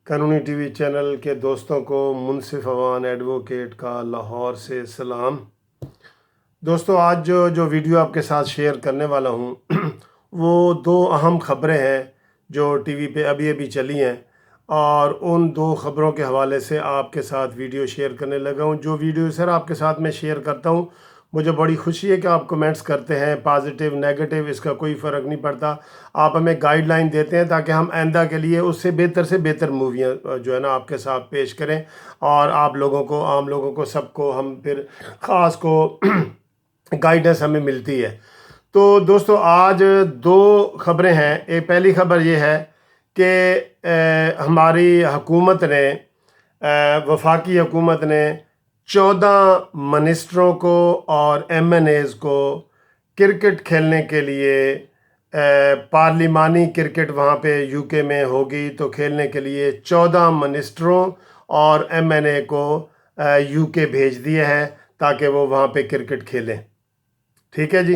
قانونی T V channel کے دوستوں کو منصف اوان ایڈوکیٹ کا لاہور سے سلام۔ دوستو، آج جو ویڈیو آپ کے ساتھ شیئر کرنے والا ہوں وہ دو اہم خبریں ہیں جو ٹی وی پہ ابھی چلی ہیں، اور ان دو خبروں کے حوالے سے آپ کے ساتھ ویڈیو شیئر کرنے لگا ہوں۔ جو ویڈیو سر آپ کے ساتھ میں شیئر کرتا ہوں، مجھے بڑی خوشی ہے کہ آپ کمنٹس کرتے ہیں، پازیٹیو نیگیٹو اس کا کوئی فرق نہیں پڑتا۔ آپ ہمیں گائیڈ لائن دیتے ہیں تاکہ ہم آئندہ کے لیے اس سے بہتر موویاں جو ہے نا آپ کے ساتھ پیش کریں، اور آپ لوگوں کو، عام لوگوں کو، سب کو ہم پھر خاص کو گائیڈنس ہمیں ملتی ہے۔ تو دوستو، آج دو خبریں ہیں۔ ایک پہلی خبر یہ ہے کہ ہماری حکومت نے، وفاقی حکومت نے 14 منسٹروں کو اور ایم این ایز کو کرکٹ کھیلنے کے لیے، پارلیمانی کرکٹ وہاں پہ یو کے میں ہوگی، تو کھیلنے کے لیے 14 منسٹروں اور ایم این اے کو یو کے بھیج دیا ہے تاکہ وہ وہاں پہ کرکٹ کھیلیں۔ ٹھیک ہے جی۔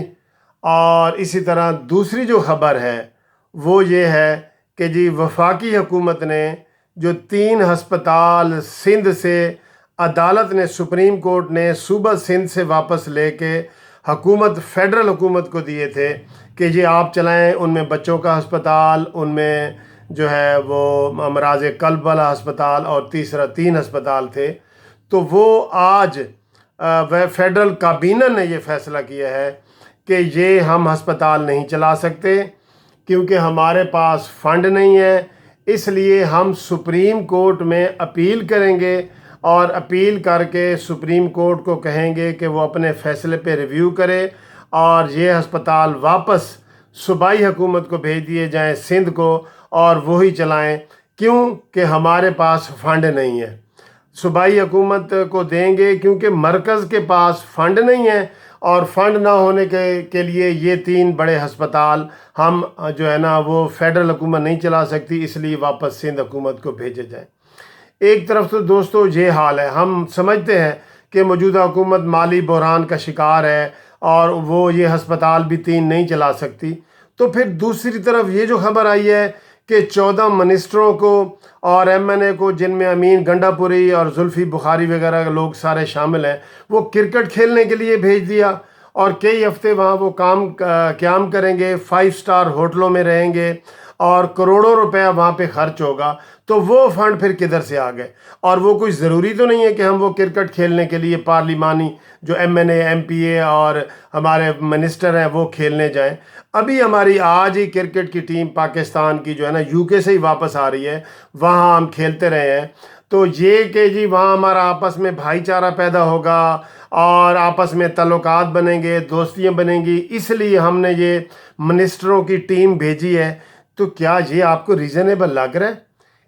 اور اسی طرح دوسری جو خبر ہے وہ یہ ہے کہ جی وفاقی حکومت نے جو 3 ہسپتال سندھ سے عدالت نے، سپریم کورٹ نے صوبہ سندھ سے واپس لے کے فیڈرل حکومت کو دیے تھے کہ جی آپ چلائیں، ان میں بچوں کا ہسپتال، ان میں جو ہے وہ امراض قلب والا ہسپتال، اور تیسرا 3 ہسپتال تھے، تو وہ آج فیڈرل کابینہ نے یہ فیصلہ کیا ہے کہ یہ ہم ہسپتال نہیں چلا سکتے کیونکہ ہمارے پاس فنڈ نہیں ہے۔ اس لیے ہم سپریم کورٹ میں اپیل کریں گے، اور اپیل کر کے سپریم کورٹ کو کہیں گے کہ وہ اپنے فیصلے پہ ریویو کرے اور یہ ہسپتال واپس صوبائی حکومت کو بھیج دیے جائیں، سندھ کو، اور وہی چلائیں، کیوں کہ ہمارے پاس فنڈ نہیں ہے۔ صوبائی حکومت کو دیں گے کیونکہ مرکز کے پاس فنڈ نہیں ہے، اور فنڈ نہ ہونے کے لیے یہ 3 بڑے ہسپتال ہم جو ہے نا وہ فیڈرل حکومت نہیں چلا سکتی، اس لیے واپس سندھ حکومت کو بھیجے جائیں۔ ایک طرف تو دوستو یہ حال ہے، ہم سمجھتے ہیں کہ موجودہ حکومت مالی بحران کا شکار ہے اور وہ یہ ہسپتال بھی 3 نہیں چلا سکتی، تو پھر دوسری طرف یہ جو خبر آئی ہے کہ 14 منسٹروں کو اور ایم این اے کو، جن میں امین گنڈا پوری اور زلفی بخاری وغیرہ لوگ سارے شامل ہیں، وہ کرکٹ کھیلنے کے لیے بھیج دیا، اور کئی ہفتے وہاں وہ قیام کریں گے، 5 اسٹار ہوٹلوں میں رہیں گے، اور کروڑوں روپے وہاں پہ خرچ ہوگا۔ تو وہ فنڈ پھر کدھر سے آ گئے؟ اور وہ کوئی ضروری تو نہیں ہے کہ ہم وہ کرکٹ کھیلنے کے لیے پارلیمانی جو ایم این اے، ایم پی اے اور ہمارے منسٹر ہیں وہ کھیلنے جائیں۔ ابھی ہماری آج ہی کرکٹ کی ٹیم پاکستان کی جو ہے نا یو کے سے ہی واپس آ رہی ہے، وہاں ہم کھیلتے رہے ہیں۔ تو یہ کہ جی وہاں ہمارا آپس میں بھائی چارہ پیدا ہوگا اور آپس میں تعلقات بنیں گے، دوستیاں بنیں گی، اس لیے ہم نے یہ منسٹروں کی ٹیم بھیجی ہے، تو کیا یہ آپ کو ریزنیبل لگ رہا ہے؟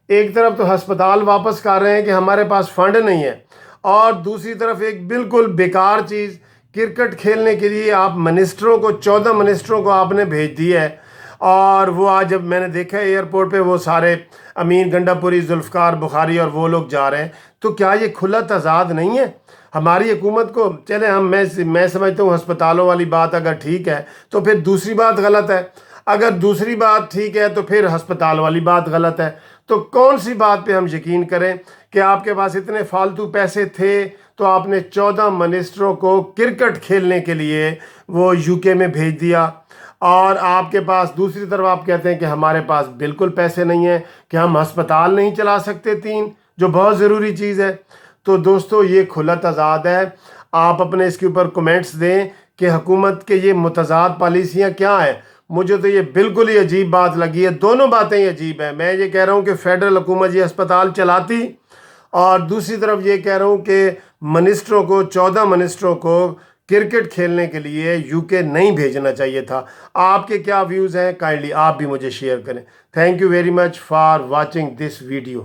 ایک طرف تو ہسپتال واپس کر رہے ہیں کہ ہمارے پاس فنڈ نہیں ہے، اور دوسری طرف ایک بالکل بیکار چیز، کرکٹ کھیلنے کے لیے آپ منسٹروں کو، 14 منسٹروں کو آپ نے بھیج دیا ہے۔ اور وہ آج جب میں نے دیکھا ایئرپورٹ پہ وہ سارے امین گنڈا پوری، ذوالفقار بخاری اور وہ لوگ جا رہے ہیں، تو کیا یہ کھلا تضاد نہیں ہے؟ ہماری حکومت کو چلے میں سمجھتا ہوں ہسپتالوں والی بات اگر ٹھیک ہے تو پھر دوسری بات غلط ہے، اگر دوسری بات ٹھیک ہے تو پھر ہسپتال والی بات غلط ہے۔ تو کون سی بات پہ ہم یقین کریں کہ آپ کے پاس اتنے فالتو پیسے تھے تو آپ نے 14 منسٹروں کو کرکٹ کھیلنے کے لیے وہ یو کے میں بھیج دیا، اور آپ کے پاس دوسری طرف آپ کہتے ہیں کہ ہمارے پاس بالکل پیسے نہیں ہیں کہ ہم ہسپتال نہیں چلا سکتے 3، جو بہت ضروری چیز ہے۔ تو دوستو یہ کھلا تضاد ہے۔ آپ اپنے اس کے اوپر کومنٹس دیں کہ حکومت کے یہ متضاد پالیسیاں کیا ہیں۔ مجھے تو یہ بالکل ہی عجیب بات لگی ہے، دونوں باتیں ہی عجیب ہیں۔ میں یہ کہہ رہا ہوں کہ فیڈرل حکومت یہ ہسپتال چلاتی، اور دوسری طرف یہ کہہ رہا ہوں کہ منسٹروں کو، 14 منسٹروں کو کرکٹ کھیلنے کے لیے یو کے نہیں بھیجنا چاہیے تھا۔ آپ کے کیا ویوز ہیں؟ کائنڈلی آپ بھی مجھے شیئر کریں۔ Thank you very much for watching this video.